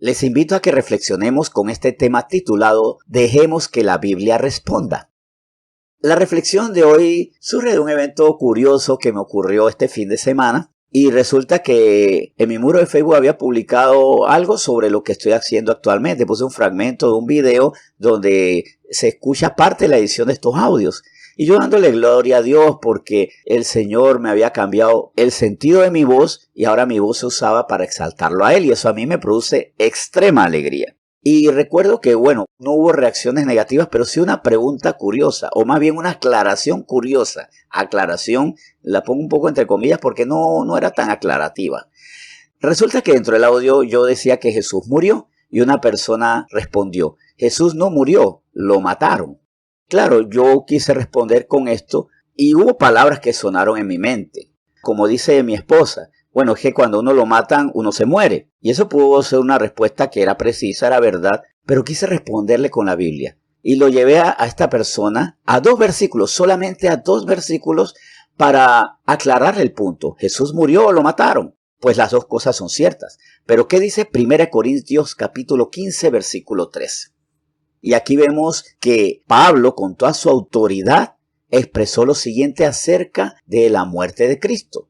Les invito a que reflexionemos con este tema titulado Dejemos que la Biblia responda. La reflexión de hoy surge de un evento curioso que me ocurrió este fin de semana y resulta que en mi muro de Facebook había publicado algo sobre lo que estoy haciendo actualmente. Puse un fragmento de un video donde se escucha parte de la edición de estos audios. Y yo dándole gloria a Dios porque el Señor me había cambiado el sentido de mi voz y ahora mi voz se usaba para exaltarlo a Él y eso a mí me produce extrema alegría. Y recuerdo que, no hubo reacciones negativas, pero sí una pregunta curiosa, o más bien una aclaración curiosa. Aclaración, la pongo un poco entre comillas porque no era tan aclarativa. Resulta que dentro del audio yo decía que Jesús murió y una persona respondió, Jesús no murió, lo mataron. Claro, yo quise responder con esto y hubo palabras que sonaron en mi mente. Como dice mi esposa, es que cuando uno lo matan, uno se muere. Y eso pudo ser una respuesta que era precisa, era verdad, pero quise responderle con la Biblia. Y lo llevé a esta persona a 2 versículos, solamente a 2 versículos para aclararle el punto. ¿Jesús murió o lo mataron? Pues las 2 cosas son ciertas. Pero ¿qué dice 1 Corintios capítulo 15, versículo 3? Y aquí vemos que Pablo, con toda su autoridad, expresó lo siguiente acerca de la muerte de Cristo.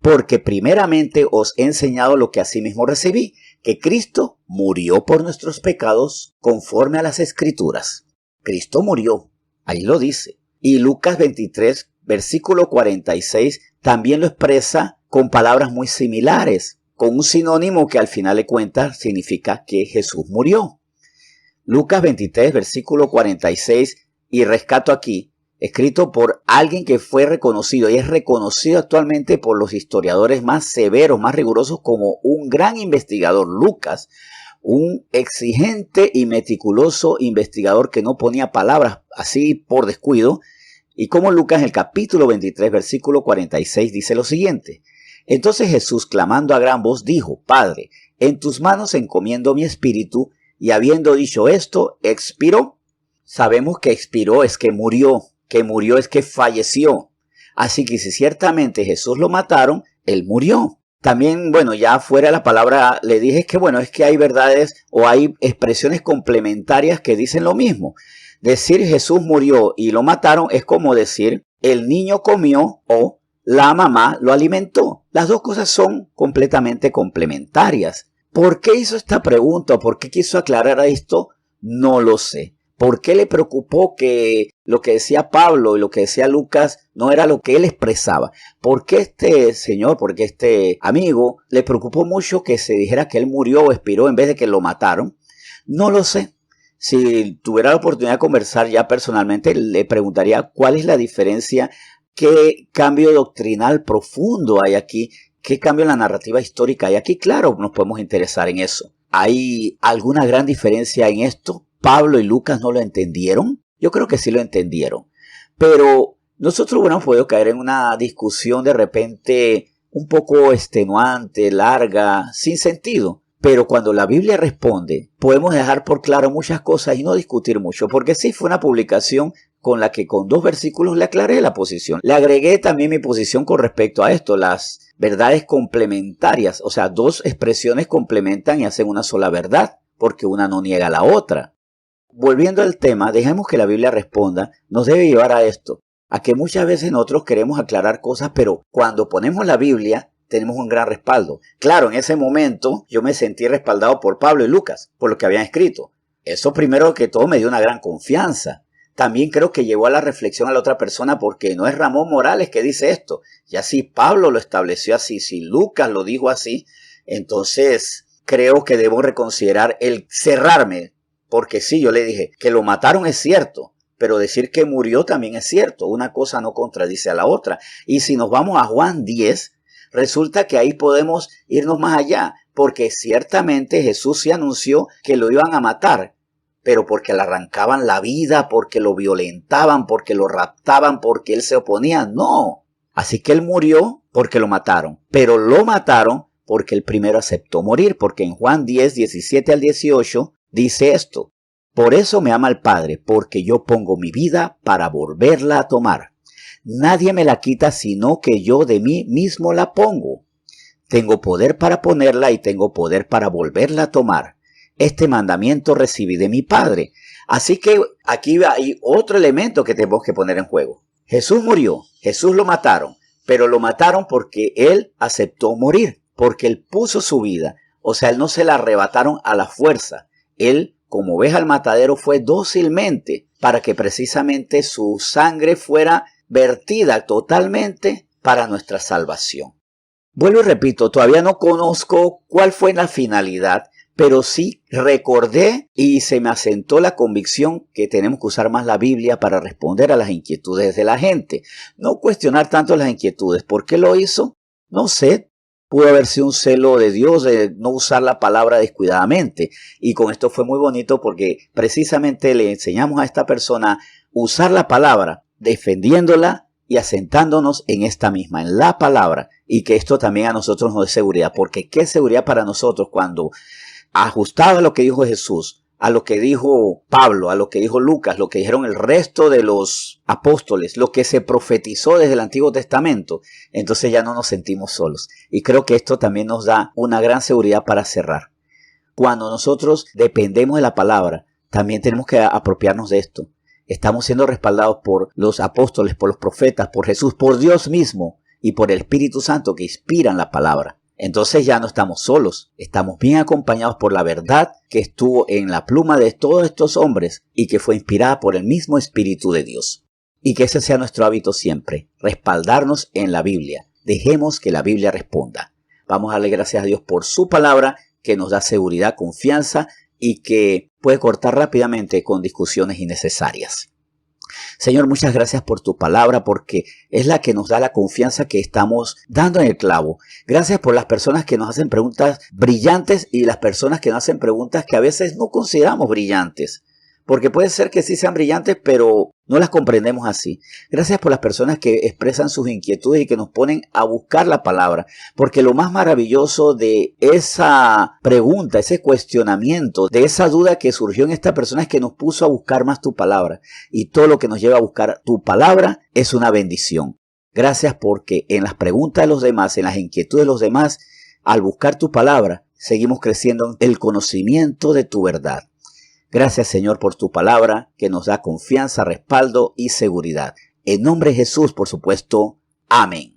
Porque primeramente os he enseñado lo que asimismo recibí, que Cristo murió por nuestros pecados conforme a las Escrituras. Cristo murió, ahí lo dice. Y Lucas 23, versículo 46, también lo expresa con palabras muy similares, con un sinónimo que al final de cuentas significa que Jesús murió. Lucas 23, versículo 46, y rescato aquí, escrito por alguien que fue reconocido y es reconocido actualmente por los historiadores más severos, más rigurosos como un gran investigador, Lucas, un exigente y meticuloso investigador que no ponía palabras así por descuido. Y como Lucas en el capítulo 23, versículo 46 dice lo siguiente, entonces Jesús clamando a gran voz dijo, Padre, en tus manos encomiendo mi espíritu, y habiendo dicho esto, expiró. Sabemos que expiró es que murió es que falleció. Así que si ciertamente Jesús lo mataron, él murió. También, ya fuera la palabra, le dije es que hay verdades o hay expresiones complementarias que dicen lo mismo. Decir Jesús murió y lo mataron es como decir el niño comió o la mamá lo alimentó. Las 2 cosas son completamente complementarias. ¿Por qué hizo esta pregunta? ¿Por qué quiso aclarar esto? No lo sé. ¿Por qué le preocupó que lo que decía Pablo y lo que decía Lucas no era lo que él expresaba? ¿Por qué este amigo le preocupó mucho que se dijera que él murió o expiró en vez de que lo mataron? No lo sé. Si tuviera la oportunidad de conversar ya personalmente, le preguntaría cuál es la diferencia, qué cambio doctrinal profundo hay aquí, qué cambio en la narrativa histórica hay aquí. Claro, nos podemos interesar en eso. ¿Hay alguna gran diferencia en esto? ¿Pablo y Lucas no lo entendieron? Yo creo que sí lo entendieron. Pero nosotros hubiéramos podido caer en una discusión de repente un poco extenuante, larga, sin sentido. Pero cuando la Biblia responde, podemos dejar por claro muchas cosas y no discutir mucho. Porque sí fue una publicación con la que con 2 versículos le aclaré la posición. Le agregué también mi posición con respecto a esto, las verdades complementarias. O sea, 2 expresiones complementan y hacen una sola verdad, porque una no niega a la otra. Volviendo al tema, dejemos que la Biblia responda, nos debe llevar a esto, a que muchas veces nosotros queremos aclarar cosas, pero cuando ponemos la Biblia, tenemos un gran respaldo. Claro, en ese momento yo me sentí respaldado por Pablo y Lucas, por lo que habían escrito. Eso primero que todo me dio una gran confianza. También creo que llevó a la reflexión a la otra persona porque no es Ramón Morales que dice esto. Ya si Pablo lo estableció así, si Lucas lo dijo así, entonces creo que debo reconsiderar el cerrarme. Porque sí, yo le dije que lo mataron es cierto, pero decir que murió también es cierto. Una cosa no contradice a la otra. Y si nos vamos a Juan 10, resulta que ahí podemos irnos más allá, porque ciertamente Jesús se anunció que lo iban a matar, pero porque le arrancaban la vida, porque lo violentaban, porque lo raptaban, porque él se oponía. No. Así que él murió porque lo mataron, pero lo mataron porque él primero aceptó morir, porque en Juan 10, 17 al 18 dice esto: por eso me ama el Padre, porque yo pongo mi vida para volverla a tomar. Nadie me la quita, sino que yo de mí mismo la pongo. Tengo poder para ponerla y tengo poder para volverla a tomar. Este mandamiento recibí de mi Padre. Así que aquí hay otro elemento que tenemos que poner en juego. Jesús murió, Jesús lo mataron, pero lo mataron porque Él aceptó morir, porque Él puso su vida. O sea, Él no se la arrebataron a la fuerza. Él, como oveja al matadero, fue dócilmente para que precisamente su sangre fuera vertida totalmente para nuestra salvación. Vuelvo y repito, todavía no conozco cuál fue la finalidad, pero sí recordé y se me asentó la convicción que tenemos que usar más la Biblia para responder a las inquietudes de la gente. No cuestionar tanto las inquietudes. ¿Por qué lo hizo? No sé. Pudo haber sido un celo de Dios de no usar la palabra descuidadamente. Y con esto fue muy bonito porque precisamente le enseñamos a esta persona a usar la palabra, defendiéndola y asentándonos en esta misma, en la palabra. Y que esto también a nosotros nos dé seguridad. Porque qué seguridad para nosotros cuando ajustado a lo que dijo Jesús, a lo que dijo Pablo, a lo que dijo Lucas, lo que dijeron el resto de los apóstoles, lo que se profetizó desde el Antiguo Testamento, entonces ya no nos sentimos solos. Y creo que esto también nos da una gran seguridad para cerrar. Cuando nosotros dependemos de la palabra, también tenemos que apropiarnos de esto. Estamos siendo respaldados por los apóstoles, por los profetas, por Jesús, por Dios mismo y por el Espíritu Santo que inspiran la palabra. Entonces ya no estamos solos, estamos bien acompañados por la verdad que estuvo en la pluma de todos estos hombres y que fue inspirada por el mismo Espíritu de Dios. Y que ese sea nuestro hábito siempre, respaldarnos en la Biblia. Dejemos que la Biblia responda. Vamos a darle gracias a Dios por su palabra que nos da seguridad, confianza y que puede cortar rápidamente con discusiones innecesarias. Señor, muchas gracias por tu palabra porque es la que nos da la confianza que estamos dando en el clavo. Gracias por las personas que nos hacen preguntas brillantes y las personas que nos hacen preguntas que a veces no consideramos brillantes. Porque puede ser que sí sean brillantes, pero no las comprendemos así. Gracias por las personas que expresan sus inquietudes y que nos ponen a buscar la palabra. Porque lo más maravilloso de esa pregunta, ese cuestionamiento, de esa duda que surgió en esta persona es que nos puso a buscar más tu palabra. Y todo lo que nos lleva a buscar tu palabra es una bendición. Gracias porque en las preguntas de los demás, en las inquietudes de los demás, al buscar tu palabra, seguimos creciendo en el conocimiento de tu verdad. Gracias, Señor, por tu palabra que nos da confianza, respaldo y seguridad. En nombre de Jesús, por supuesto. Amén.